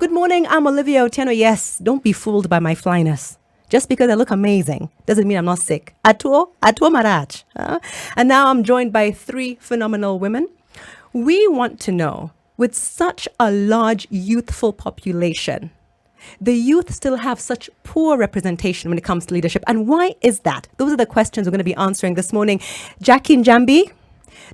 Good morning, I'm Olivia Otieno. Yes, don't be fooled by my flyness. Just because I look amazing doesn't mean I'm not sick. Atuo marach. And now I'm joined by three phenomenal women. We want to know, with such a large youthful population, the youth still have such poor representation when it comes to leadership. And why is that? Those are the questions we're going to be answering this morning. Jackie Njambi,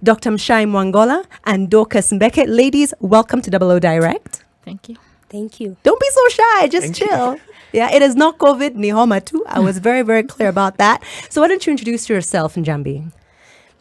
Dr. Mshai Mwangola, and Dorcas Mbeke. Ladies, welcome to Double O Direct. Thank you. Thank you. Don't be so shy, just chill. Yeah, it is not COVID, ni homa too. I was very, very clear about that. So why don't you introduce yourself, Njambi?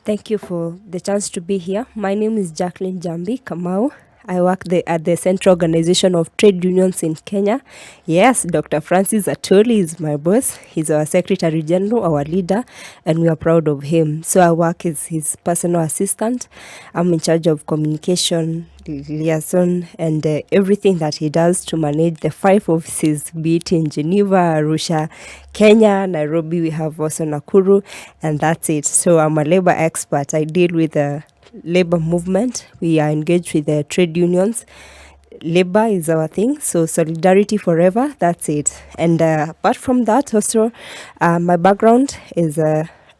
Thank you for the chance to be here. My name is Jacqueline Njambi Kamau. I work at the Central Organization of Trade Unions in Kenya. Yes, Dr. Francis Atoli is my boss. He's our Secretary General, our leader, and we are proud of him. So I work as his personal assistant. I'm in charge of communication, liaison, and everything that he does to manage the 5 offices, be it in Geneva, Arusha, Kenya, Nairobi. We have also Nakuru, and that's it. So I'm a labor expert. I deal with the labor movement. We are engaged with the trade unions. Labor is our thing, so solidarity forever, that's it. And apart from that, also my background is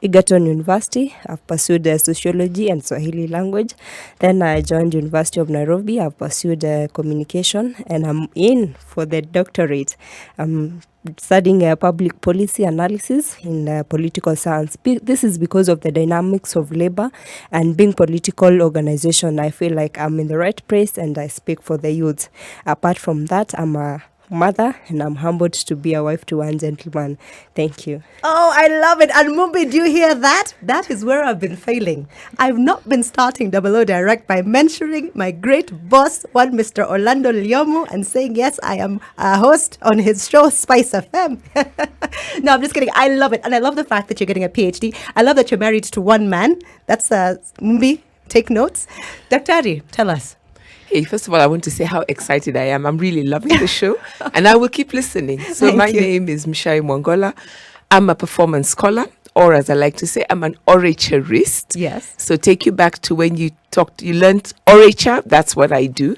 Egerton University. I've pursued sociology and Swahili language. Then I joined University of Nairobi. I've pursued communication, and I'm in for the doctorate. I'm studying public policy analysis in political science. This is because of the dynamics of labor and being political organization. I feel like I'm in the right place and I speak for the youth. Apart from that, I'm a mother and I'm humbled to be a wife to one gentleman. Thank you. Oh, I love it. And Mumbi, do you hear that? That is where I've been failing. I've not been starting Double O Direct by mentioning my great boss, one Mr. Orlando Lyomu, and saying, yes, I am a host on his show, SpiceFM. No, I'm just kidding. I love it. And I love the fact that you're getting a PhD. I love that you're married to one man. That's Mumbi. Take notes. Dr. Ari, tell us. Hey, first of all, I want to say how excited I am. I'm really loving the show and I will keep listening. So my name is Mshai Mwangola. I'm a performance scholar, or as I like to say, I'm an oratorist. Yes. So take you back to when you learned orature. That's what I do.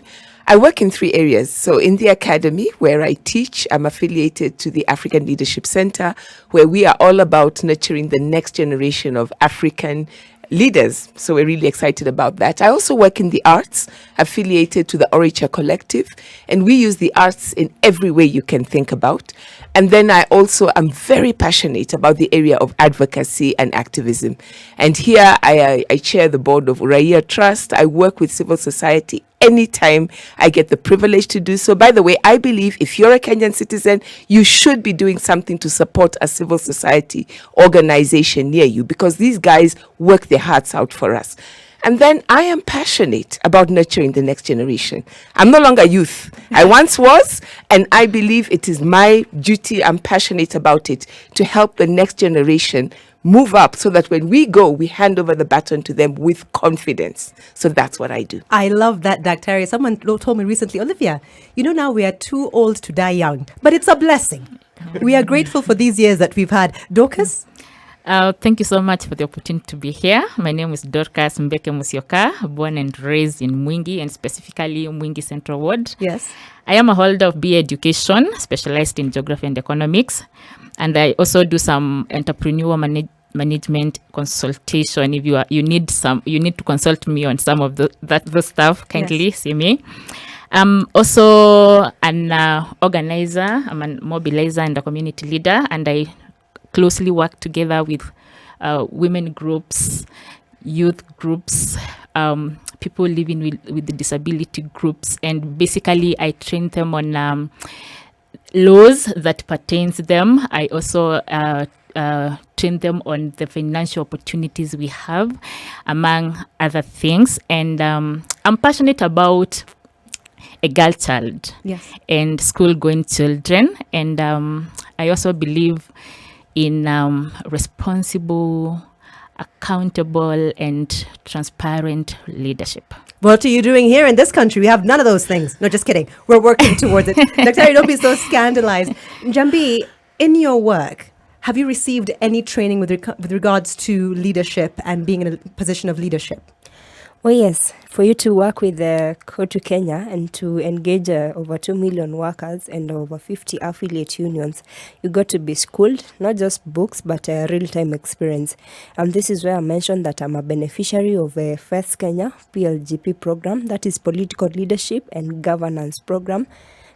I work in 3 areas. So in the academy where I teach, I'm affiliated to the African Leadership Center, where we are all about nurturing the next generation of African leaders. So we're really excited about that. I also work in the arts, affiliated to the Orature Collective, and we use the arts in every way you can think about. And then I also am very passionate about the area of advocacy and activism. And here I chair the board of Uraia Trust. I work with civil society anytime I get the privilege to do so. By the way, I believe if you're a Kenyan citizen, you should be doing something to support a civil society organization near you, because these guys work their hearts out for us. And then I am passionate about nurturing the next generation. I'm no longer youth. I once was, and I believe it is my duty, I'm passionate about it, to help the next generation move up so that when we go, we hand over the baton to them with confidence. So that's what I do. I love that, Dr. Ari. Someone told me recently, Olivia, now we are too old to die young, but it's a blessing. We are grateful for these years that we've had. Dorcas? Thank you so much for the opportunity to be here. My name is Dorcas Mbeke Musyoka, born and raised in Mwingi, and specifically Mwingi Central Ward. Yes. I am a holder of BA Education, specialized in geography and economics, and I also do some entrepreneurial management consultation. If you need to consult me on some of the stuff, kindly Yes. see me. I'm also an organizer, I'm a mobilizer and a community leader, and I closely work together with women groups, youth groups, people living with the disability groups, and basically I train them on laws that pertain to them. I also train them on the financial opportunities we have, among other things. And I'm passionate about a girl child, Yes. and school-going children. And I also believe in responsible, accountable, and transparent leadership. What are you doing here in this country? We have none of those things. No, just kidding. We're working towards it. Dr. Ari, don't be so scandalized. Njambi, in your work, have you received any training with regards to leadership and being in a position of leadership? Oh yes, for you to work with Kotu Kenya and to engage over 2 million workers and over 50 affiliate unions, you got to be schooled, not just books, but a real-time experience. And this is where I mentioned that I'm a beneficiary of a First Kenya PLGP program, that is Political Leadership and Governance Program,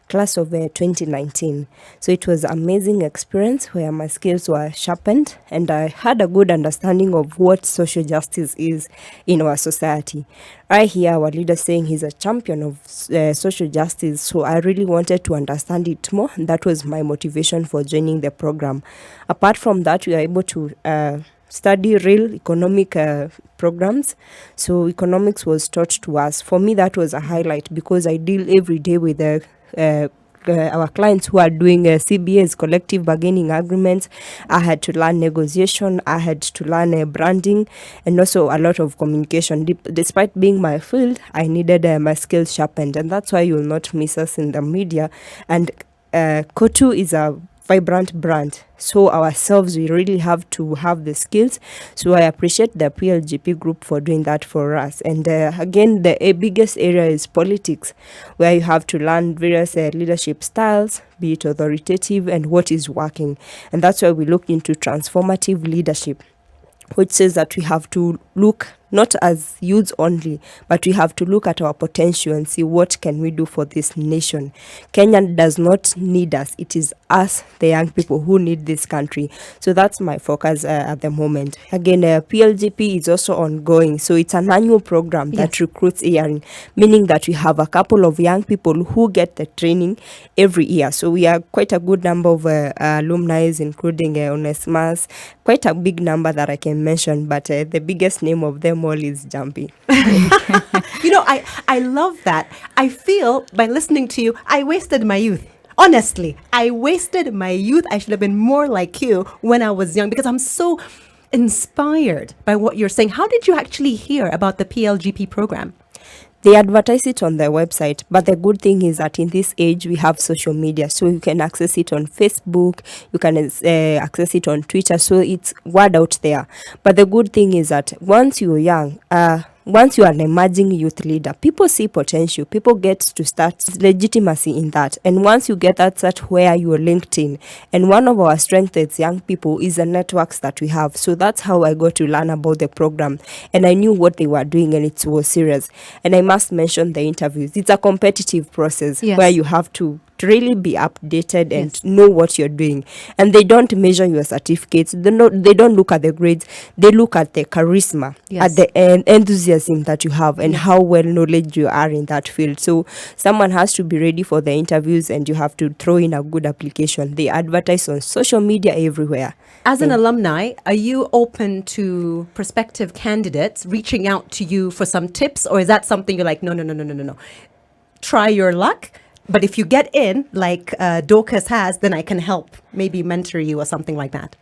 class of 2019. So it was amazing experience where my skills were sharpened and I had a good understanding of what social justice is in our society. I hear our leader saying he's a champion of social justice, so I really wanted to understand it more, and that was my motivation for joining the program. Apart from that, we are able to study real economic programs. So economics was taught to us. For me, that was a highlight because I deal every day with our clients who are doing CBAs, collective bargaining agreements. I had to learn negotiation, I had to learn branding, and also a lot of communication. Despite being my field, I needed my skills sharpened, and that's why you will not miss us in the media. And Kotu is a vibrant brand, so ourselves we really have to have the skills. So I appreciate the PLGP group for doing that for us. And again, the biggest area is politics, where you have to learn various leadership styles, be it authoritative and what is working. And that's why we look into transformative leadership, which says that we have to look not as youths only, but we have to look at our potential and see what can we do for this nation. Kenya does not need us. It is us, the young people, who need this country. So that's my focus at the moment. Again, PLGP is also ongoing. So it's an annual program that recruits yearly, meaning that we have a couple of young people who get the training every year. So we are quite a good number of alumni, including Onesimus, quite a big number that I can mention, but the biggest name of them all is Jumpy. I love that. I feel by listening to you, I wasted my youth. Honestly, I wasted my youth. I should have been more like you when I was young because I'm so inspired by what you're saying. How did you actually hear about the PLGP program? They advertise it on their website, but the good thing is that in this age we have social media, so you can access it on Facebook, you can access it on Twitter, so it's word out there. But the good thing is that once you're young, once you are an emerging youth leader, people see potential, people get to start legitimacy in that. And once you get that, that's where you're linked in. And one of our strengths as young people is the networks that we have. So that's how I got to learn about the program. And I knew what they were doing and it was serious. And I must mention the interviews. It's a competitive process where you have to really be updated and know what you're doing. And they don't measure your certificates. They don't look at the grades. They look at the charisma, at the enthusiasm that you have and how well knowledge you are in that field. So someone has to be ready for the interviews and you have to throw in a good application. They advertise on social media everywhere. As an alumni, are you open to prospective candidates reaching out to you for some tips, or is that something you're like, no. Try your luck? But if you get in, like Dorcas has, then I can help, maybe mentor you or something like that.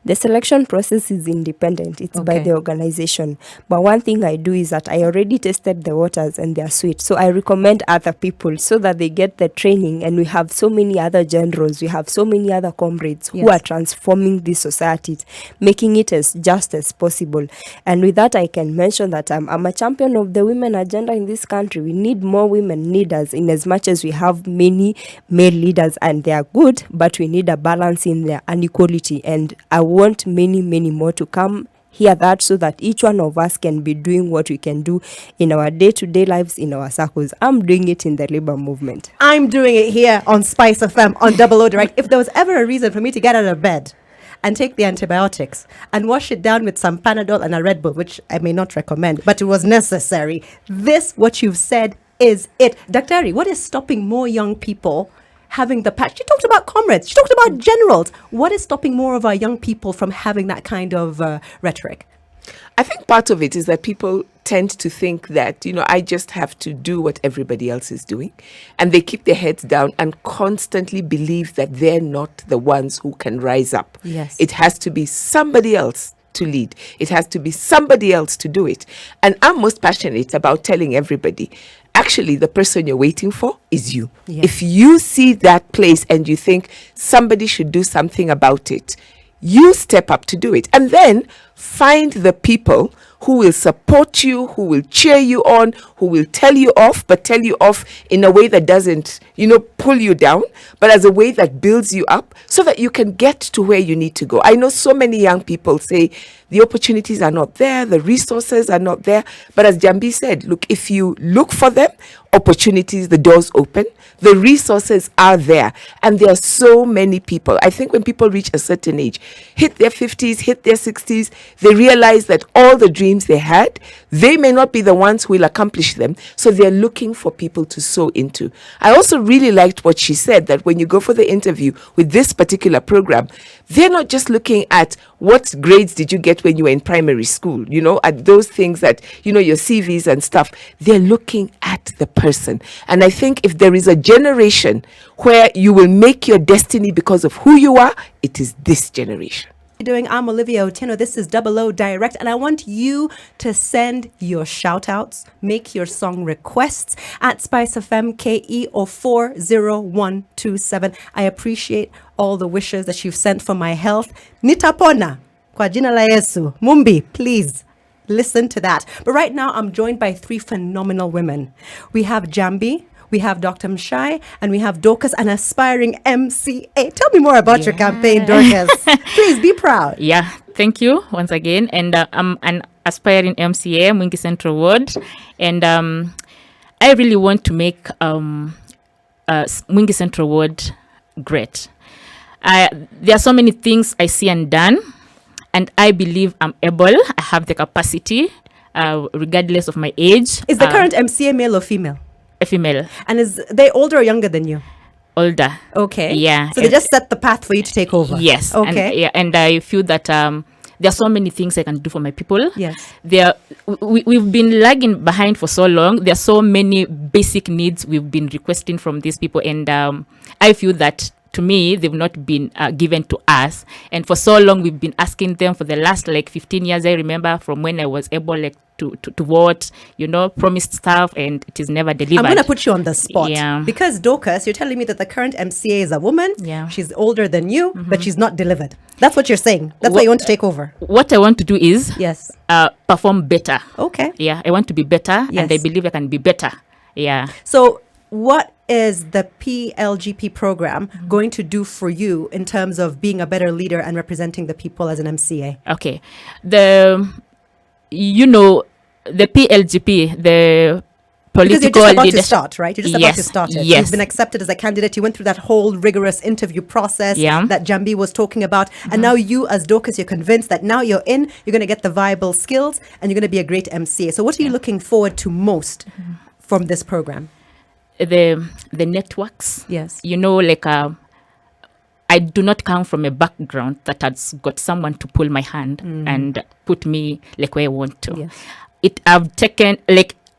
The selection process is independent. It's by the organization. But one thing I do is that I already tested the waters and they are sweet. So I recommend other people so that they get the training. And we have so many other generals. We have so many other comrades who are transforming these societies, making it as just as possible. And with that, I can mention that I'm a champion of the women agenda in this country. We need more women leaders in as much as we have many male leaders and they are good, but we need a balance in there and equality. And I want many more to come hear that so that each one of us can be doing what we can do in our day-to-day lives, in our circles. I'm doing it in the labor movement. I'm doing it here on SpiceFM on Double O Direct. If there was ever a reason for me to get out of bed and take the antibiotics and wash it down with some Panadol and a Red Bull, which I may not recommend, but it was necessary, what you've said is it. Dr. Ari, what is stopping more young people having the passion? She talked about comrades. She talked about generals. What is stopping more of our young people from having that kind of rhetoric? I think part of it is that people tend to think that, I just have to do what everybody else is doing. And they keep their heads down and constantly believe that they're not the ones who can rise up. Yes. It has to be somebody else to lead. It has to be somebody else to do it. And I'm most passionate about telling everybody, actually, the person you're waiting for is you. Yes. If you see that place and you think somebody should do something about it, you step up to do it. And then find the people who will support you, who will cheer you on, who will tell you off, but tell you off in a way that doesn't, pull you down, but as a way that builds you up so that you can get to where you need to go. I know so many young people say the opportunities are not there, the resources are not there. But as Jambi said, look, if you look for them, opportunities, the doors open, the resources are there. And there are so many people. I think when people reach a certain age, hit their 50s, hit their 60s, they realize that all the dreams they had, they may not be the ones who will accomplish them. So they're looking for people to sow into. I also really liked what she said, that when you go for the interview with this particular program, they're not just looking at what grades did you get when you were in primary school, at those things that, your CVs and stuff. They're looking at the person. And I think if there is a generation where you will make your destiny because of who you are, it is this generation. Doing. I'm Olivia Otieno. This is Double O Direct, and I want you to send your shout outs, make your song requests at SpiceFM KE or 40127. I appreciate all the wishes that you've sent for my health. Nitapona kwa jina la Yesu. Mumbi, please listen to that. But right now, I'm joined by three phenomenal women. We have Jambi, we have Dr. Mshai, and we have Dorcas, an aspiring MCA. Tell me more about your campaign, Dorcas. Please be proud. Yeah, thank you once again. And I'm an aspiring MCA, Mwingi Central Ward. And I really want to make Mwingi Central Ward great. There are so many things I see and done, and I believe I'm able. I have the capacity, regardless of my age. Is the current MCA male or female? A female. And is they older or younger than you? Older. Okay. Yeah. So they just set the path for you to take over? Yes. Okay. And I feel that there are so many things I can do for my people. Yes. We've been lagging behind for so long. There are so many basic needs we've been requesting from these people. And I feel that, to me, they've not been given to us. And for so long, we've been asking them for the last 15 years. I remember from when I was able to vote, promised stuff, and it is never delivered. I'm going to put you on the spot. Yeah. Because Dorcas, you're telling me that the current MCA is a woman. Yeah. She's older than you, but she's not delivered. That's what you're saying. That's why you want to take over. What I want to do is Yes. perform better. Okay. Yeah, I want to be better, Yes. and I believe I can be better. Yeah. So what is the PLGP program going to do for you in terms of being a better leader and representing the people as an MCA? Okay. The PLGP, the Because you're political just about leadership. to start, right? You're just about to start it. Yes. You've been accepted as a candidate. You went through that whole rigorous interview process that Jambi was talking about. And now you, as Dorcas, you're convinced that now you're you're going to get the viable skills and you're going to be a great MCA. So what are you looking forward to most from this program? The networks. Yes. I do not come from a background that has got someone to pull my hand and put me where I want to. Yes.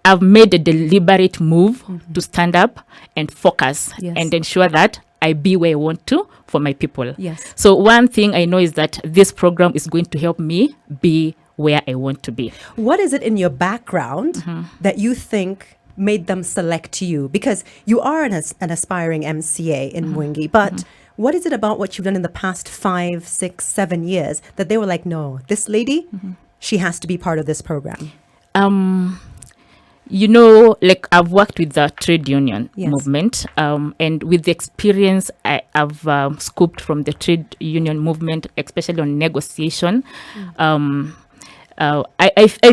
I've made a deliberate move to stand up and focus and ensure that I be where I want to for my people. Yes. So one thing I know is that this program is going to help me be where I want to be. What is it in your background that you think made them select you? Because you are an aspiring MCA in Mwingi, but what is it about what you've done in the past 5, 6, 7 years that they were like, no, this lady, she has to be part of this program? I've worked with the trade union movement, and with the experience I've scooped from the trade union movement, especially on negotiation, I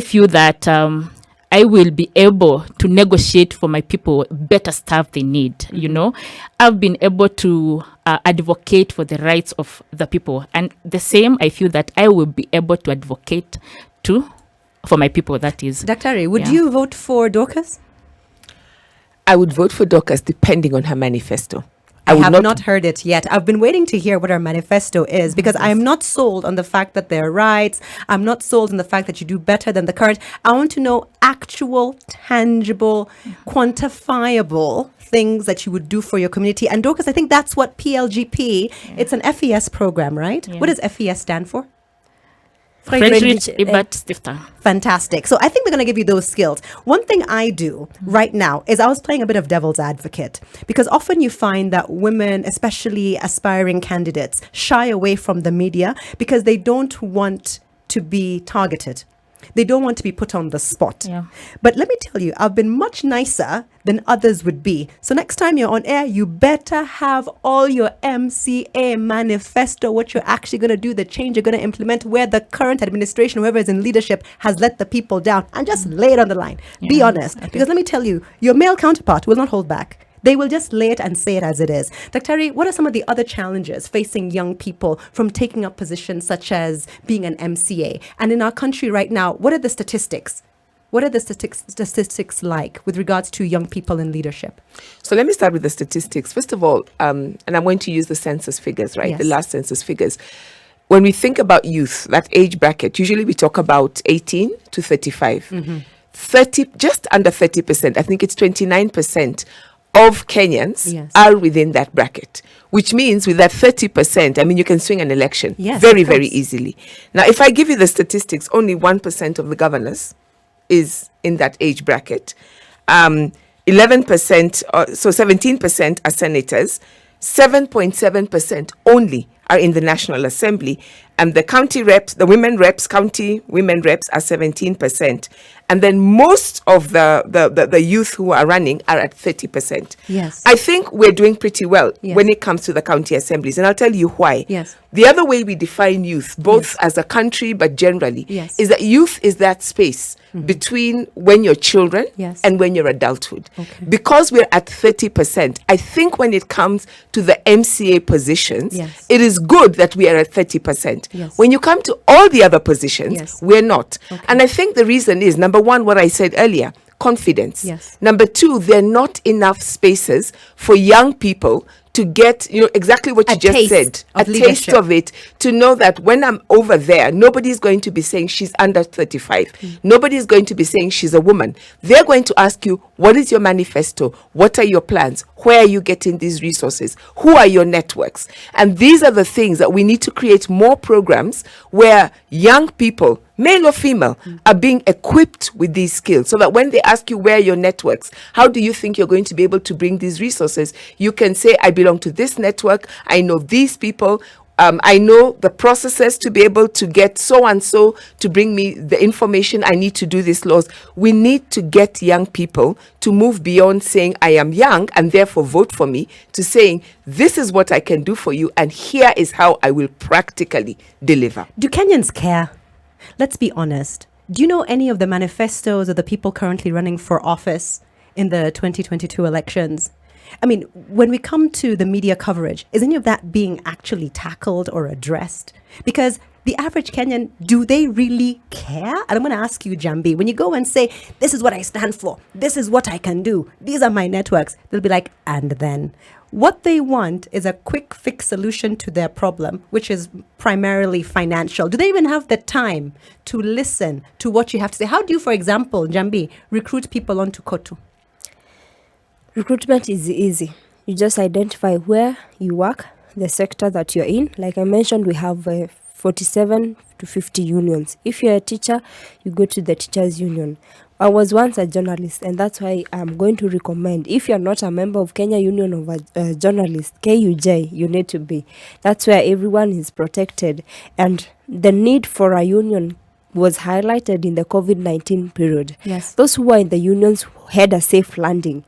feel that I will be able to negotiate for my people better stuff they need. I've been able to advocate for the rights of the people, and the same I feel that I will be able to advocate for my people. That is, Dr. Would you vote for Dorcas? I would vote for Dorcas depending on her manifesto. I have not heard it yet. I've been waiting to hear what our manifesto is because I am not sold on the fact that there are rights. I'm not sold on the fact that you do better than the current. I want to know actual, tangible, quantifiable things that you would do for your community. And Dorcas, I think that's what PLGP, it's an FES program, right? Yeah. What does FES stand for? Friedrich Ebert Stifter. Fantastic. So I think we're going to give you those skills. One thing I do right now is I was playing a bit of devil's advocate, because often you find that women, especially aspiring candidates, shy away from the media because they don't want to be targeted. They don't want to be put on the spot. Yeah. But let me tell you, I've been much nicer than others would be. So next time you're on air, you better have all your MCA manifesto, what you're actually going to do, the change you're going to implement, where the current administration, whoever is in leadership, has let the people down, and just lay it on the line. Be Yeah. honest. Because let me tell you, your male counterpart will not hold back. They will just lay it and say it as it is. Dr. Terry, what are some of the other challenges facing young people from taking up positions such as being an MCA? And in our country right now, what are the statistics? What are the statistics like with regards to young people in leadership? So let me start with the statistics. First of all, and I'm going to use the census figures, right? Yes. The last census figures. When we think about youth, that age bracket, usually we talk about 18 to 35. 30, just under 30%, I think it's 29%. Of Kenyans Yes. are within that bracket, which means with that 30%, I mean, you can swing an election Yes, very, of very course. easily. Now, if I give you the statistics, only 1% of the governors is in that age bracket. 11%, so 17% are senators. 7.7% only are in the National Assembly. And the county reps, the women reps, county women reps are 17%. And then most of the youth who are running are at 30%. Yes. I think we're doing pretty well Yes. when it comes to the county assemblies. And I'll tell you why. Yes. The other way we define youth, both Yes. as a country but generally, Yes. is that youth is that space between when you're children Yes. and when you're adulthood. Okay. Because we're at 30%, I think when it comes to the MCA positions, Yes. it is good that we are at 30%. Yes. When you come to all the other positions, Yes. we're not. And I think the reason is, number one, what I said earlier, confidence. Yes. Number two, there are not enough spaces for young people to get, exactly what A you just taste said, a of taste leadership. of it, to know that when I'm over there, nobody's going to be saying she's under 35. Nobody's going to be saying she's a woman. They're going to ask you, what is your manifesto? What are your plans? Where are you getting these resources? Who are your networks? And these are the things that we need to create more programs where young people, male or female, are being equipped with these skills, so that when they ask you where are your networks, how do you think you're going to be able to bring these resources, you can say, I belong to this network, I know these people, I know the processes to be able to get so and so to bring me the information I need to do these laws. We need to get young people to move beyond saying I am young and therefore vote for me, to saying this is what I can do for you and here is how I will practically deliver. Do Kenyans care? Let's be honest. Do you know any of the manifestos of the people currently running for office in the 2022 elections? I mean, when we come to the media coverage, is any of that being actually tackled or addressed? Because the average Kenyan, do they really care? And I'm going to ask you, Jambi, when you go and say, this is what I stand for, this is what I can do, these are my networks, they'll be like, and then? What they want is a quick fix solution to their problem, which is primarily financial. Do they even have the time to listen to what you have to say? How do you, for example, Jambi, recruit people onto Kotu? Recruitment is easy. You just identify where you work, the sector that you're in. Like I mentioned, we have 47 to 50 unions. If you're a teacher, you go to the teachers union. I was once a journalist, and that's why I'm going to recommend, if you're not a member of Kenya Union of Journalists, KUJ, you need to be. That's where everyone is protected. And the need for a union was highlighted in the COVID-19 period. Yes. Those who were in the unions had a safe landing.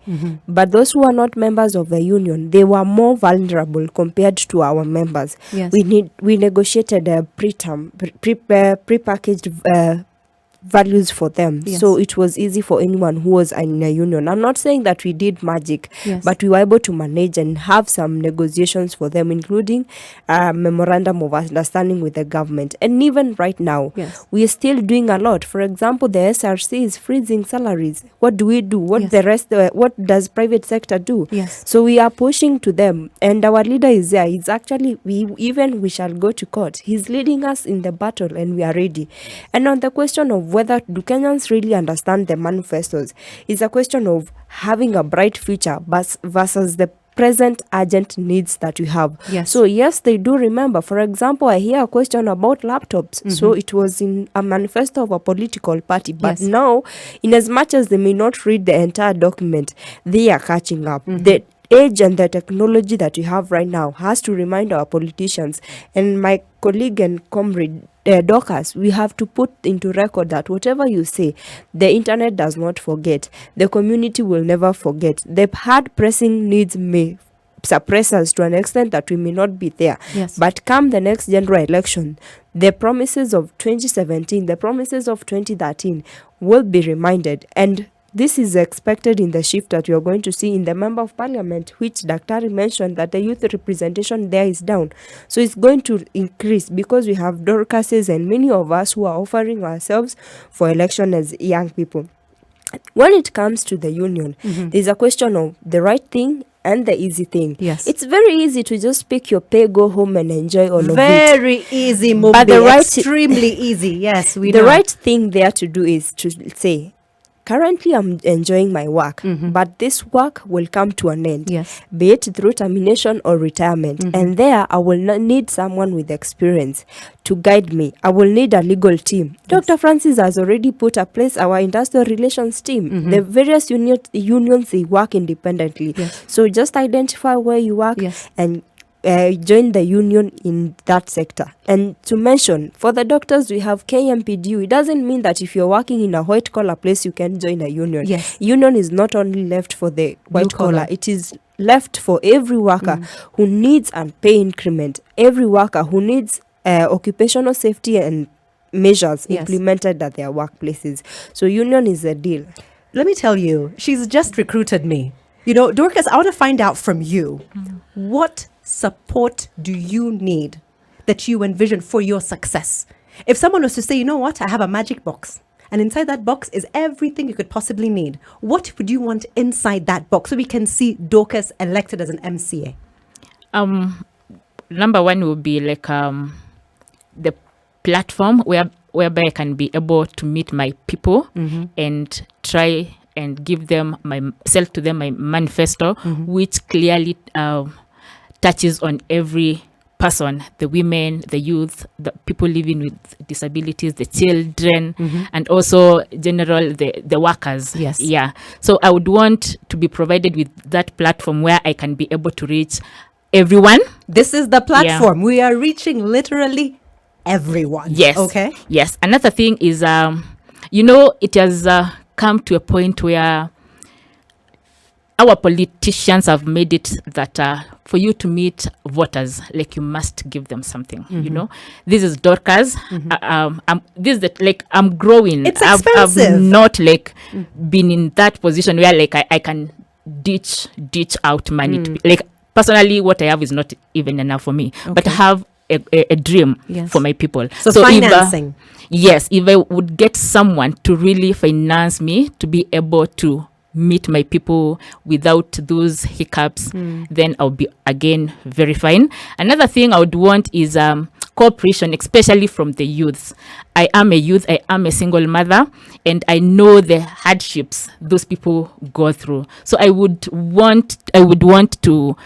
But those who are not members of the union, they were more vulnerable compared to our members. Yes. We negotiated a prepackaged values for them. Yes. So it was easy for anyone who was in a union. I'm not saying that we did magic, Yes. but we were able to manage and have some negotiations for them, including a memorandum of understanding with the government. And even right now, Yes. we are still doing a lot. For example, the SRC is freezing salaries. What do we do? What Yes. what does private sector do? Yes. So we are pushing to them, and our leader is there. It's actually, we shall go to court. He's leading us in the battle, and we are ready. And on the question of whether do Kenyans really understand the manifestos, it's a question of having a bright future versus the present urgent needs that we have. Yes. So yes, they do remember. For example, I hear a question about laptops. So it was in a manifesto of a political party. But Yes. now, in as much as they may not read the entire document, they are catching up. The age and the technology that we have right now has to remind our politicians. And my colleague and comrade Dorcas, we have to put into record that whatever you say, the internet does not forget. The community will never forget. The hard pressing needs may suppress us to an extent that we may not be there. Yes. But come the next general election, the promises of 2017, the promises of 2013 will be reminded. And this is expected in the shift that you are going to see in the member of parliament, which Dr. mentioned that the youth representation there is down. So it's going to increase because we have Dorcases and many of us who are offering ourselves for election as young people. When it comes to the union, there's a question of the right thing and the easy thing. Yes. It's very easy to just pick your pay, go home and enjoy all of it. Very easy, Mumbi. But the right- Extremely easy. Yes, we The know. right thing there to do is to say, currently I'm enjoying my work, but this work will come to an end. Yes. Be it through termination or retirement. And there I will need someone with experience to guide me. I will need a legal team. Dr. Francis has already put a place our industrial relations team. The various unions, they work independently. Yes. So just identify where you work Yes. and join the union in that sector. And to mention, for the doctors, we have KMPDU. It doesn't mean that if you're working in a white collar place, you can join a union. Yes. Union is not only left for the white collar. collar, it is left for every worker who needs a pay increment, every worker who needs occupational safety and measures Yes. implemented at their workplaces. So union is a deal. Let me tell you, she's just recruited me. You know, Dorcas, I want to find out from you, what support do you need that you envision for your success? If someone was to say, you know what, I have a magic box, and inside that box is everything you could possibly need, what would you want inside that box so we can see Dorcas elected as an MCA? Number one will be like the platform whereby I can be able to meet my people and try and give them sell to them my manifesto, which clearly touches on every person, the women, the youth, the people living with disabilities, the children, and also general the workers. Yes. Yeah. So I would want to be provided with that platform where I can be able to reach everyone. This is the platform. We are reaching literally everyone. Yes. Okay. Yes. Another thing is, it has come to a point where our politicians have made it that for you to meet voters, like you must give them something. This is Dorcas. I'm growing. It's I've expensive. not been in that position where I can ditch out money. To personally, what I have is not even enough for me. But I have a dream Yes. for my people. So financing. If I would get someone to really finance me to be able to meet my people without those hiccups, then I'll be again very fine. Another thing I would want is cooperation, especially from the youths. I am a youth, I am a single mother, and I know the hardships those people go through. So I would want to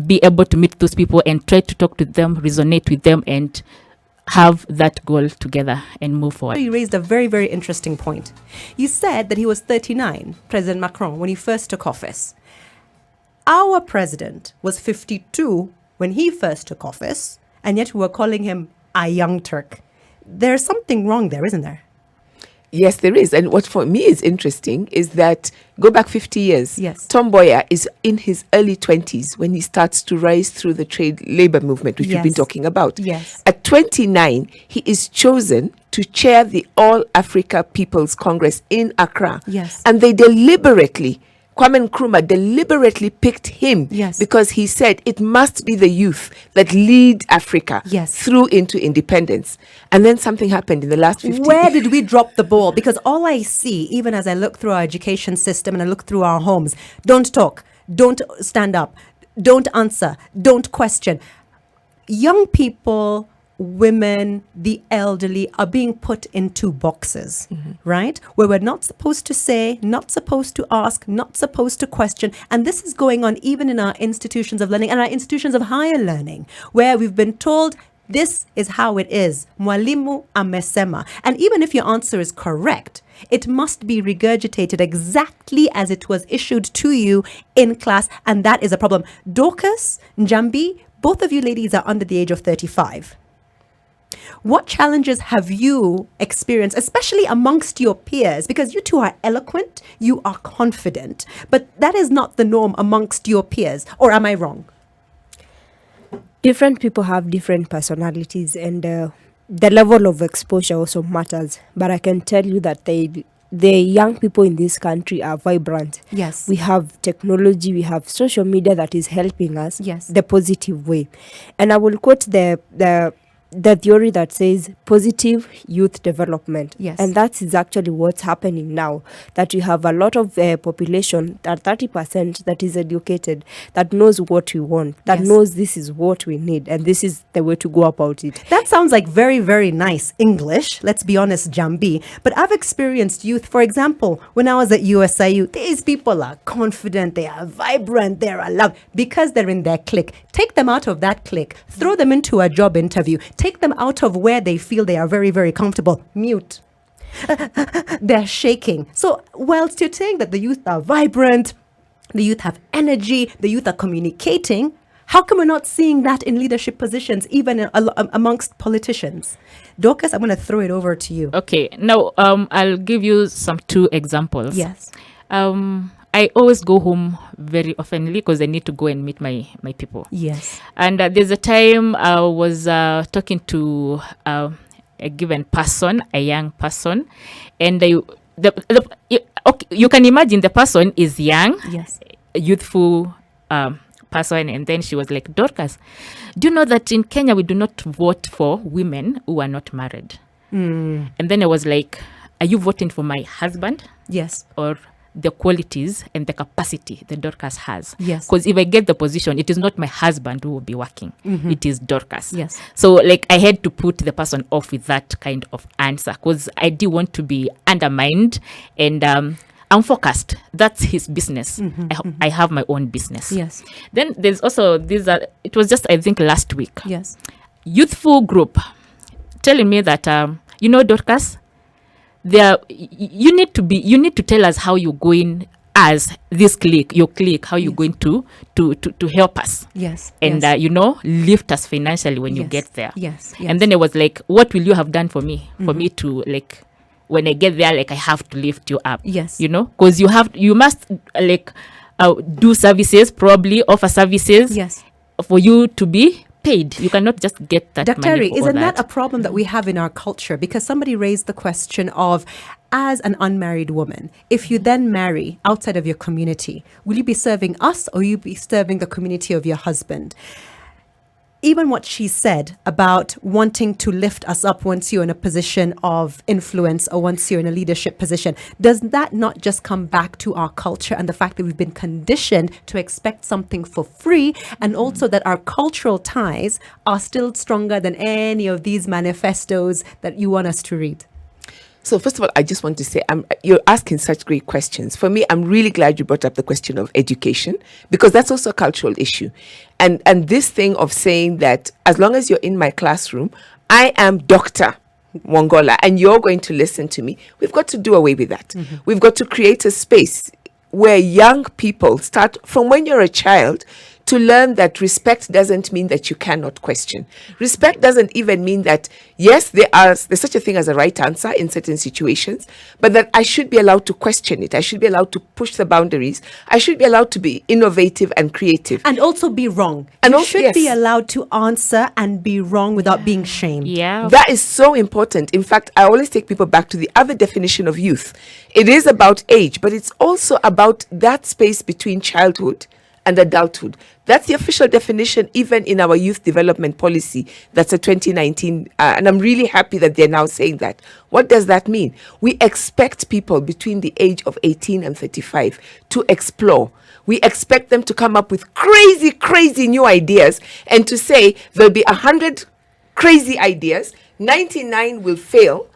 be able to meet those people and try to talk to them, resonate with them, and have that goal together and move forward. You raised a very, very interesting point. You said that he was 39, President Macron, when he first took office. Our president was 52 when he first took office, and yet we were calling him a young Turk. There's something wrong there, isn't there? Yes, there is. And what for me is interesting is that go back 50 years. Yes. Tom Mboya is in his early 20s when he starts to rise through the trade labor movement, which we've been Yes. talking about. Yes. At 29, he is chosen to chair the All Africa People's Congress in Accra. Yes. And Kwame Nkrumah deliberately picked him Yes. because he said it must be the youth that lead Africa Yes. through into independence. And then something happened in the last 50 Where did we drop the ball? Because all I see, even as I look through our education system and I look through our homes, don't talk, don't stand up, don't answer, don't question. Young people women, the elderly are being put into boxes, right? Where we're not supposed to say, not supposed to ask, not supposed to question. And this is going on even in our institutions of learning and our institutions of higher learning, where we've been told this is how it is. Mwalimu amesema. And even if your answer is correct, it must be regurgitated exactly as it was issued to you in class. And that is a problem. Dorcas, Njambi, both of you ladies are under the age of 35. What challenges have you experienced, especially amongst your peers? Because you two are eloquent, you are confident, but that is not the norm amongst your peers. Or am I wrong? Different people have different personalities, and the level of exposure also matters. But I can tell you that the young people in this country are vibrant. Yes. We have technology, we have social media that is helping us Yes. the positive way. And I will quote the theory that says positive youth development. Yes. And that is actually what's happening now, that you have a lot of population, that 30% that is educated, that knows what we want, that Yes. knows this is what we need, and this is the way to go about it. That sounds like very, very nice English. Let's be honest, Jambi. But I've experienced youth, for example, when I was at USIU, these people are confident, they are vibrant, they're alive because they're in their clique. Take them out of that clique, throw them into a job interview, take them out of where they feel they are very, very comfortable. Mute. They're shaking. So whilst you're saying that the youth are vibrant, the youth have energy, the youth are communicating, how come we're not seeing that in leadership positions, even amongst politicians? Dorcas, I'm going to throw it over to you. Okay, now I'll give you some two examples. Yes. I always go home very oftenly because I need to go and meet my people. Yes. And there's a time I was talking to a given person, a young person, and you can imagine the person is young, Yes. youthful person, and then she was like, Dorcas, do you know that in Kenya we do not vote for women who are not married? And then I was like, are you voting for my husband? Yes. Or the qualities and the capacity that Dorcas has? Yes. Because if I get the position, it is not my husband who will be working. It is Dorcas. Yes. So like I had to put the person off with that kind of answer because I didn't want to be undermined and I'm focused. That's his business. I have my own business. Yes. Then there's also these it was just I think last week. Yes. Youthful group telling me that Dorcas, you need to tell us how you're going as this clique, your clique, how you're going to help us. Yes. And yes. Lift us financially when you Yes. get there. Yes. And then it was like, what will you have done for me? For me to like, when I get there, like I have to lift you up. Yes. Because you must like do services, probably offer services. Yes. For you to be paid. You cannot just get that Dr. money for isn't all that a problem that we have in our culture? Because somebody raised the question of, as an unmarried woman, if you then marry outside of your community, will you be serving us or will you be serving the community of your husband? Even what she said about wanting to lift us up once you're in a position of influence or once you're in a leadership position, does that not just come back to our culture and the fact that we've been conditioned to expect something for free, and also that our cultural ties are still stronger than any of these manifestos that you want us to read? So first of all, I just want to say, you're asking such great questions. For me, I'm really glad you brought up the question of education, because that's also a cultural issue. And this thing of saying that as long as you're in my classroom, I am Dr. Wongola, and you're going to listen to me, we've got to do away with that. We've got to create a space where young people start from when you're a child to learn that respect doesn't mean that you cannot question. Respect doesn't even mean that, yes, there's such a thing as a right answer in certain situations, but that I should be allowed to question it. I should be allowed to push the boundaries. I should be allowed to be innovative and creative. And also be wrong. And You also- should yes. be allowed to answer and be wrong without being shamed. Yeah. That is so important. In fact, I always take people back to the other definition of youth. It is about age, but it's also about that space between childhood and adulthood. That's the official definition, even in our youth development policy. That's a 2019, and I'm really happy that they're now saying that. What does that mean? We expect people between the age of 18 and 35 to explore. We expect them to come up with crazy, crazy new ideas and to say there'll be 100 crazy ideas. 99 will fail.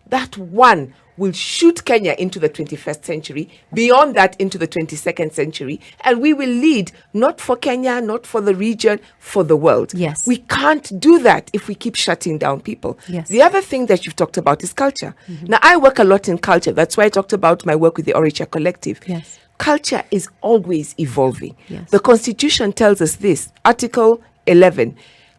That one will shoot Kenya into the 21st century, beyond that into the 22nd century, and we will lead not for Kenya, not for the region, for the world. Yes. We can't do that if we keep shutting down people. Yes. The other thing that you've talked about is culture. Now, I work a lot in culture. That's why I talked about my work with the Orecha Collective. Yes. Culture is always evolving. Yes. The Constitution tells us this, Article 11.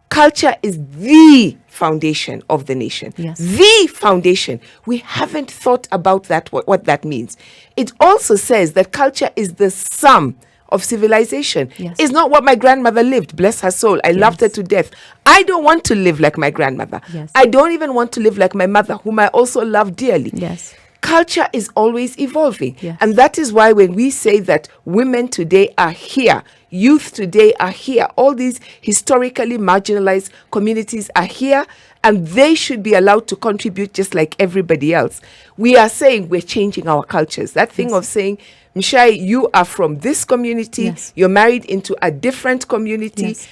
Culture is the foundation of the nation. Yes. The foundation. We haven't thought about that, what that means. It also says that culture is the sum of civilization. Yes. It's not what my grandmother lived, bless her soul. I loved her to death. I don't want to live like my grandmother. Yes. I don't even want to live like my mother, whom I also love dearly. Yes. Culture is always evolving. Yes. And that is why when we say that women today are here, youth today are here, all these historically marginalized communities are here, and they should be allowed to contribute just like everybody else. We are saying we're changing our cultures. That thing of saying, Mshai, you are from this community, Yes. you're married into a different community, Yes.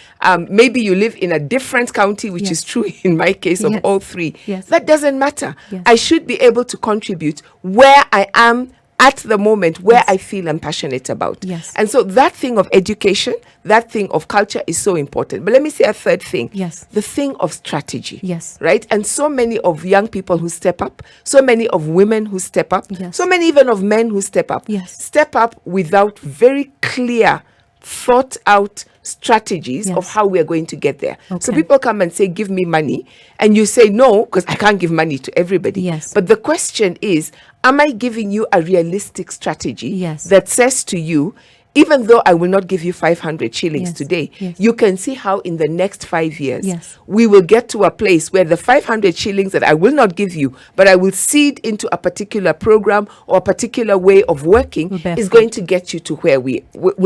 maybe you live in a different county, which Yes. is true in my case of Yes. all three. Yes. That doesn't matter. Yes. I should be able to contribute where I am at the moment, where Yes. I feel I'm passionate about. Yes. And so that thing of education, that thing of culture is so important. But let me say a third thing. Yes. The thing of strategy. Yes. Right? And so many of young people who step up, so many of women who step up, Yes. so many even of men who step up. Yes. Step up without very clear, thought out strategies of Yes. how we are going to get there. So Okay. people come and say, give me money. And you say, no, because I can't give money to everybody. Yes. But the question is, am I giving you a realistic strategy Yes. that says to you, even though I will not give you 500 shillings Yes. today, Yes. you can see how in the next 5 years, Yes. we will get to a place where the 500 shillings that I will not give you, but I will seed into a particular program or a particular way of working Will bear is fruit. going to get you to where where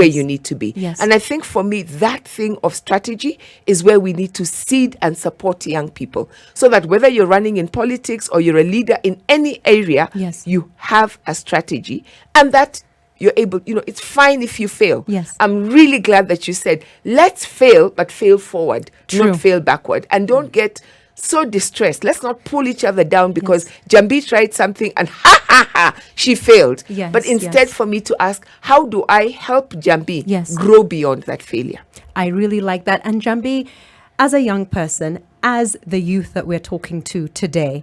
Yes. you need to be. Yes. And I think for me, that thing of strategy is where we need to seed and support young people, so that whether you're running in politics or you're a leader in any area, Yes. you have a strategy, and that you're able, it's fine if you fail. Yes. I'm really glad that you said, let's fail, but fail forward, True. not fail backward. And don't get so distressed. Let's not pull each other down because Jambi tried something and she failed. Yes, But instead yes. for me to ask, how do I help Jambi Yes. grow beyond that failure? I really like that. And Jambi, as a young person, as the youth that we're talking to today,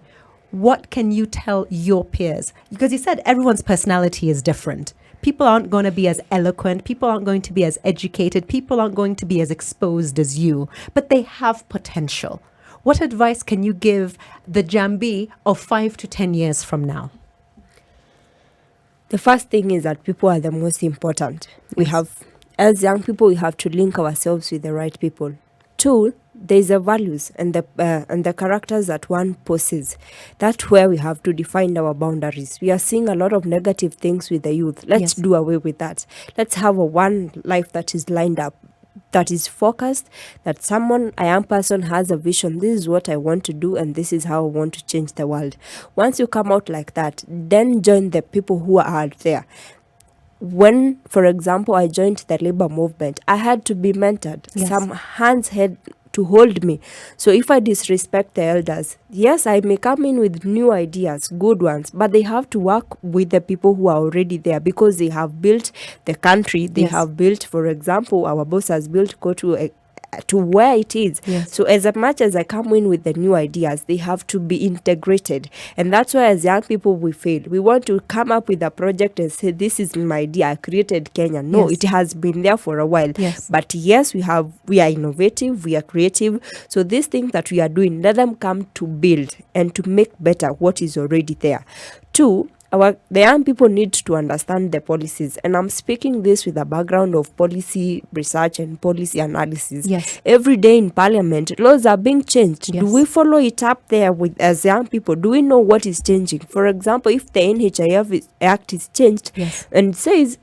what can you tell your peers? Because you said everyone's personality is different. People aren't going to be as eloquent. People aren't going to be as educated. People aren't going to be as exposed as you, but they have potential. What advice can you give the Jambi of 5 to 10 years from now? The first thing is that people are the most important. We Yes. have, as young people, we have to link ourselves with the right people. Two, there's the values and the characters that one possesses. That's where we have to define our boundaries. We are seeing a lot of negative things with the youth. Let's Yes. do away with that. Let's have one life that is lined up, that is focused, that a young person has a vision. This is what I want to do, and this is how I want to change the world. Once you come out like that, then join the people who are out there. When, for example, I joined the labor movement, I had to be mentored. Yes. Some hands had to hold me. So if I disrespect the elders, yes, I may come in with new ideas, good ones, but they have to work with the people who are already there because they have built the country. They Yes. have built, for example, our boss has built Kotu to where it is. Yes. So as much as I come in with the new ideas, they have to be integrated. And that's why as young people we fail. We want to come up with a project and say, this is my idea, I created Kenya. No, Yes. it has been there for a while. Yes. But yes, we are innovative, we are creative. So these things that we are doing, let them come to build and to make better what is already there. Two, the young people need to understand the policies, and I'm speaking this with a background of policy research and policy analysis. Yes. Every day in parliament, laws are being changed. Yes. Do we follow it up there with as young people? Do we know what is changing? For example, if the NHIF Act is changed Yes. and says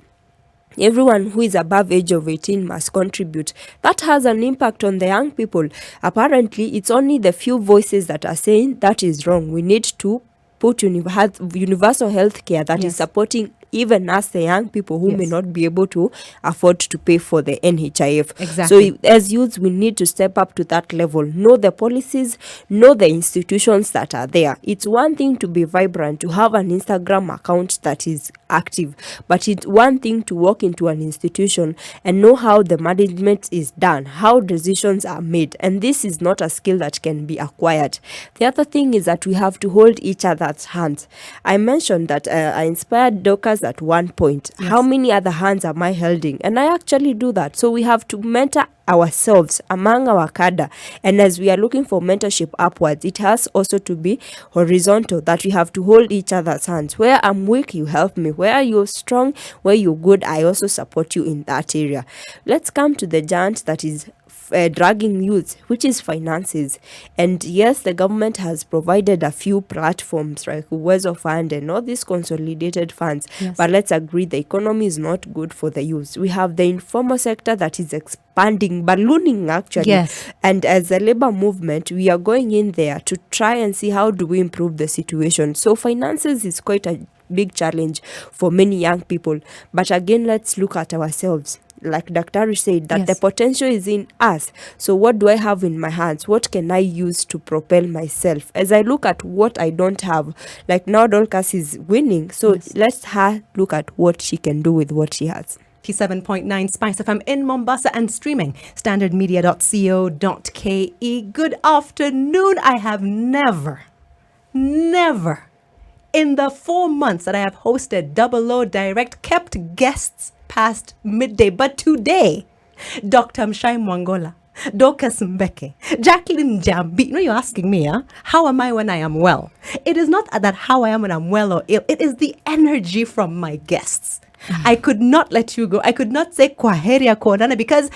everyone who is above age of 18 must contribute, that has an impact on the young people. Apparently, it's only the few voices that are saying that is wrong. We need to put universal health care that is Yes. supporting even us, the young people who may Yes. not be able to afford to pay for the NHIF. Exactly. So as youths, we need to step up to that level, know the policies, know the institutions that are there. It's one thing to be vibrant, to have an Instagram account that is active, but it's one thing to walk into an institution and know how the management is done, how decisions are made, and this is not a skill that can be acquired. The other thing is that we have to hold each other's hands. I mentioned that I inspired Dorcas at one point. Yes. How many other hands am I holding? And I actually do that. So we have to mentor ourselves among our cadre, and as we are looking for mentorship upwards, it has also to be horizontal, that we have to hold each other's hands. Where I'm weak, you help me. Where you're strong, where you're good, I also support you in that area. Let's come to the giant that is dragging youth, which is finances. And yes, the government has provided a few platforms like Uwezo Fund and all these consolidated funds. Yes. But let's agree, the economy is not good for the youth. We have the informal sector that is expanding, ballooning actually. Yes. And as a labor movement, we are going in there to try and see how do we improve the situation. So finances is quite a big challenge for many young people. But again, let's look at ourselves. Like Dr. said, that Yes. the potential is in us. So what do I have in my hands? What can I use to propel myself? As I look at what I don't have, like now Dorcas is winning. So Yes. let's her look at what she can do with what she has. 7.9 Spice FM in Mombasa and streaming standardmedia.co.ke. Good afternoon. I have never in the 4 months that I have hosted Double O Direct kept guests past midday. But today, Dr. Mshai Mwangola, Dorcas Mbeke, Jacqueline Njambi. You know, you're asking me, how am I when I am well? It is not that how I am when I'm well or ill. It is the energy from my guests. I could not let you go. I could not say kwaheria kuonana because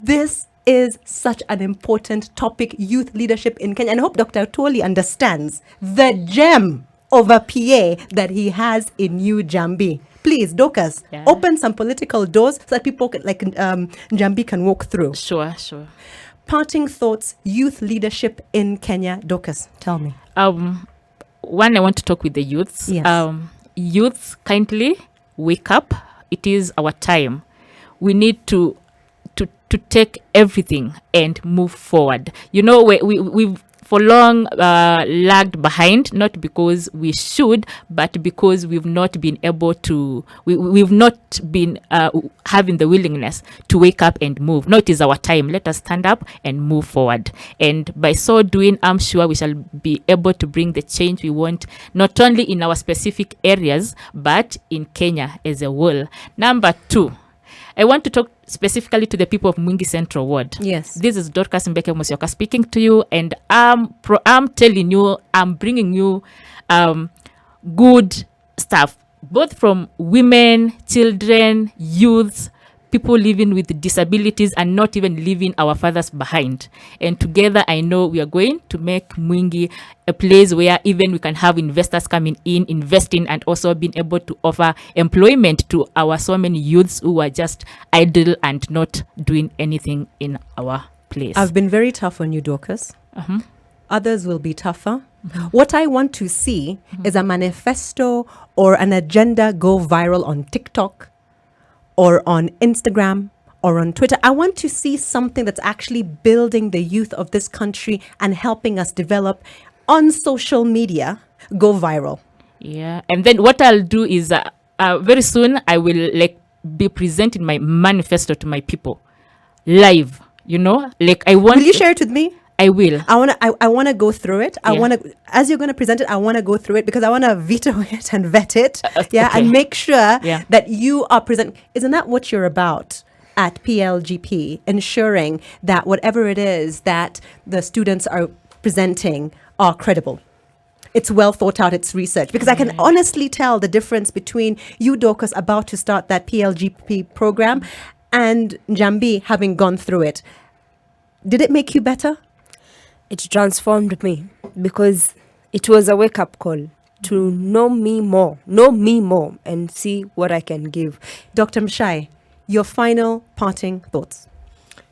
this is such an important topic, youth leadership in Kenya. And I hope Dr. Toli understands the gem of a PA that he has in you, Jambi. Please, Dorcas, Yeah. open some political doors so that people can, like Jambi can walk through. Sure. Parting thoughts, youth leadership in Kenya. Dorcas, tell me. One, I want to talk with the youths. Yes. Youths, kindly wake up. It is our time. We need to take everything and move forward. You know, we've for long lagged behind, not because we should, but because we've not been able to, we've not been having the willingness to wake up and move. Now it is our time. Let us stand up and move forward. And by so doing, I'm sure we shall be able to bring the change we want, not only in our specific areas, but in Kenya as a whole. Number 2, I want to talk specifically to the people of Mwingi Central Ward. Yes. This is Dorcas Mbeke Musyoka speaking to you, and I'm telling you, I'm bringing you good stuff, both from women, children, youths, people living with disabilities and not even leaving our fathers behind. And together, I know we are going to make Mwingi a place where even we can have investors coming in, investing, and also being able to offer employment to our so many youths who are just idle and not doing anything in our place. I've been very tough on you, Dorcas. Uh-huh. Others will be tougher. What I want to see is a manifesto or an agenda go viral on TikTok or on Instagram or on Twitter. I want to see something that's actually building the youth of this country and helping us develop on social media go viral. Yeah, and then what I'll do is very soon I will be presenting my manifesto to my people live. You know, I want. Will you share it with me? I will. I wanna go through it. I Yeah. wanna, as you're gonna present it, I wanna go through it because I wanna veto it and vet it. Yeah, okay. and make sure Yeah. that you are present. Isn't that what you're about at PLGP? Ensuring that whatever it is that the students are presenting are credible. It's well thought out, it's research. Because I can honestly tell the difference between you, Dorcas, about to start that PLGP program and Njambi having gone through it. Did it make you better? It transformed me because it was a wake-up call to know me more, and see what I can give. Dr. Mshai, your final parting thoughts.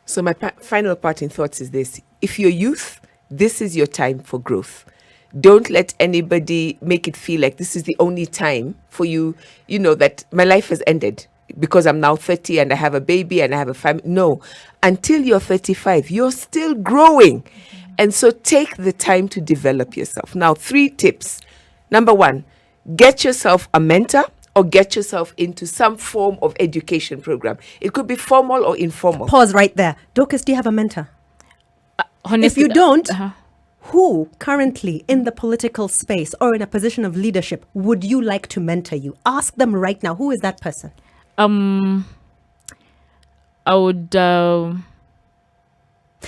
So my final parting thoughts is this. If you're youth, this is your time for growth. Don't let anybody make it feel like this is the only time for you, that my life has ended because I'm now 30 and I have a baby and I have a family. No, until you're 35, you're still growing. And so take the time to develop yourself. Now, 3 tips. Number 1, get yourself a mentor or get yourself into some form of education program. It could be formal or informal. Pause right there. Dorcas, do you have a mentor? Honestly, If you don't, who currently in the political space or in a position of leadership would you like to mentor you? Ask them right now. Who is that person? I would.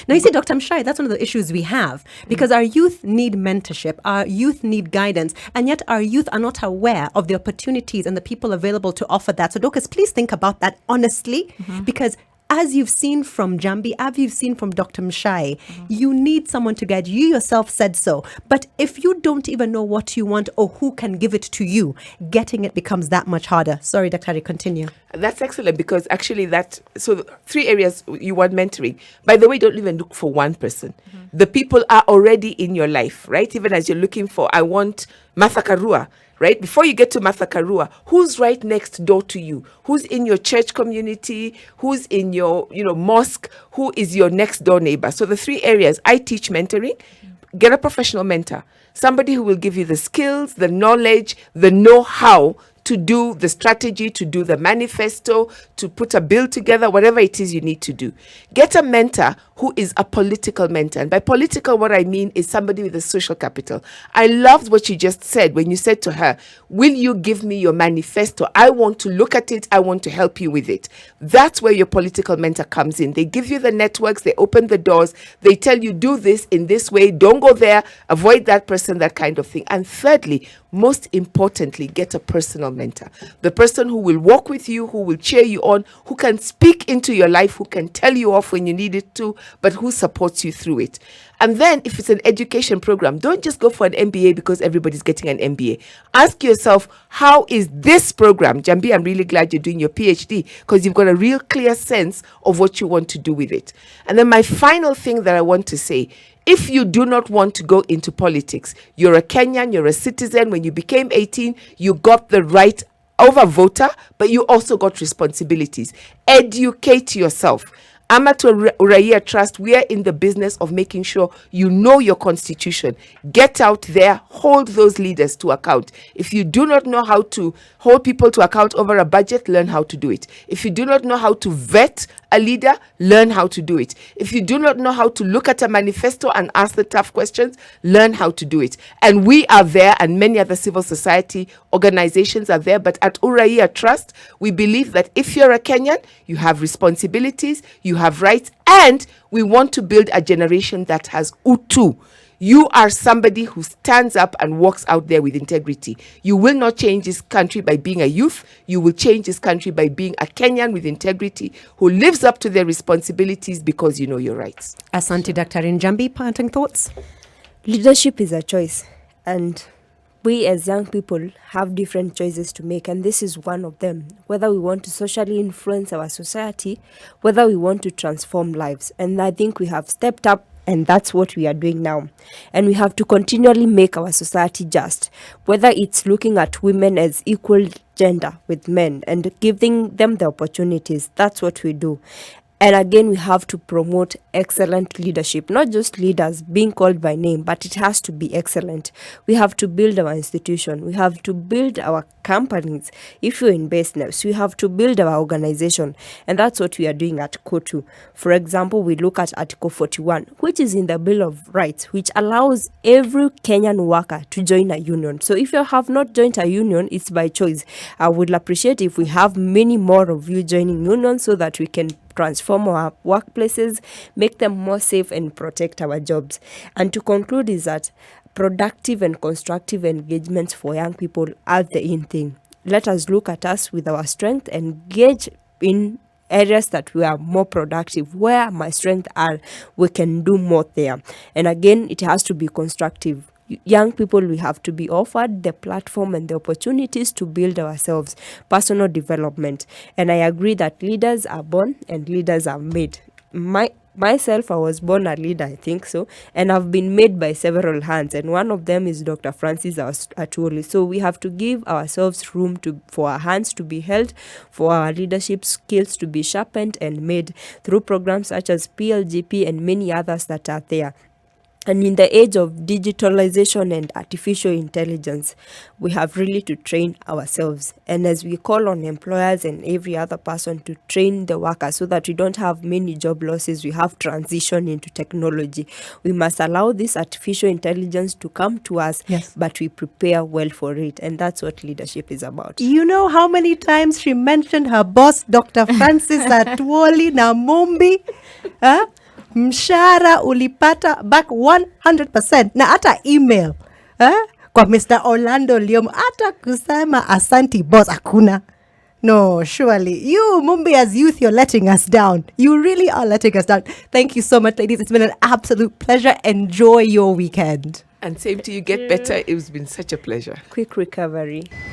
Now, you see, Dr. Mshai, that's one of the issues we have because our youth need mentorship, our youth need guidance, and yet our youth are not aware of the opportunities and the people available to offer that. So, Dorcas, please think about that honestly, because as you've seen from Jambi, as you've seen from Dr. Mshai, you need someone to guide you. You yourself said so. But if you don't even know what you want or who can give it to you, getting it becomes that much harder. Sorry, Dr. Ari, continue. That's excellent because actually so 3 areas you want mentoring. By the way, don't even look for one person. The people are already in your life, right? Even as you're looking for, I want Martha Karua, right? Before you get to Martha Karua, who's right next door to you? Who's in your church community? Who's in your, mosque? Who is your next door neighbor? So the 3 areas, I teach mentoring. Get a professional mentor, somebody who will give you the skills, the knowledge, the know-how to do the strategy, to do the manifesto, to put a bill together, whatever it is you need to do. Get a mentor who is a political mentor. And by political, what I mean is somebody with a social capital. I loved what you just said when you said to her, will you give me your manifesto? I want to look at it. I want to help you with it. That's where your political mentor comes in. They give you the networks. They open the doors. They tell you, do this in this way. Don't go there. Avoid that person, that kind of thing. And thirdly, most importantly, get a personal mentor. The person who will walk with you, who will cheer you on, who can speak into your life, who can tell you off when you need it to, but who supports you through it. And then if it's an education program, don't just go for an MBA because everybody's getting an MBA. Ask yourself, how is this program? Jambi, I'm really glad you're doing your PhD because you've got a real clear sense of what you want to do with it. And then my final thing that I want to say, if you do not want to go into politics, you're a Kenyan, you're a citizen. When you became 18, you got the right of a voter, but you also got responsibilities. Educate yourself. Amateur Uraia Trust, we are in the business of making sure you know your constitution. Get out there, hold those leaders to account. If you do not know how to hold people to account over a budget, learn how to do it. If you do not know how to vet a leader, learn how to do it. If you do not know how to look at a manifesto and ask the tough questions, learn how to do it. And we are there, and many other civil society organizations are there. But at Uraia Trust, we believe that if you're a Kenyan, you have responsibilities, you have rights, and we want to build a generation that has utu. You are somebody who stands up and walks out there with integrity. You will not change this country by being a youth. You will change this country by being a Kenyan with integrity who lives up to their responsibilities because you know your rights. Asante, Dr. Njambi, parting thoughts? Leadership is a choice, and we as young people have different choices to make, and this is one of them. Whether we want to socially influence our society, whether we want to transform lives. And I think we have stepped up, and that's what we are doing now. And we have to continually make our society just, whether it's looking at women as equal gender with men and giving them the opportunities. That's what we do. And again, we have to promote excellent leadership, not just leaders being called by name, but it has to be excellent. We have to build our institution. We have to build our companies. If you're in business, we have to build our organization. And that's what we are doing at KOTU. For example, we look at Article 41, which is in the Bill of Rights, which allows every Kenyan worker to join a union. So if you have not joined a union, it's by choice. I would appreciate if we have many more of you joining unions so that we can transform our workplaces, make them more safe, and protect our jobs. And to conclude is that productive and constructive engagements for young people are the in thing. Let us look at us with our strength and engage in areas that we are more productive. Where my strengths are, we can do more there. And again, it has to be constructive. Young people, we have to be offered the platform and the opportunities to build ourselves, personal development. And I agree that leaders are born and leaders are made. Myself, I was born a leader, I think so, and I've been made by several hands, and one of them is Dr. Francis Atwoli. So we have to give ourselves room for our hands to be held, for our leadership skills to be sharpened and made through programs such as PLGP and many others that are there. And in the age of digitalization and artificial intelligence, we have really to train ourselves. And as we call on employers and every other person to train the workers so that we don't have many job losses, we have transition into technology. We must allow this artificial intelligence to come to us, Yes. but we prepare well for it. And that's what leadership is about. You know how many times she mentioned her boss, Dr. Francis Atwoli na Mumbi? Huh? Mshara ulipata back 100%. Na hata email kwa Mr. Orlando Liomo hata kusema asanti boss hakuna. No, surely. You, Mumbi, as youth, you're letting us down. You really are letting us down. Thank you so much, ladies. It's been an absolute pleasure. Enjoy your weekend. And same to you. Get better. It's been such a pleasure. Quick recovery.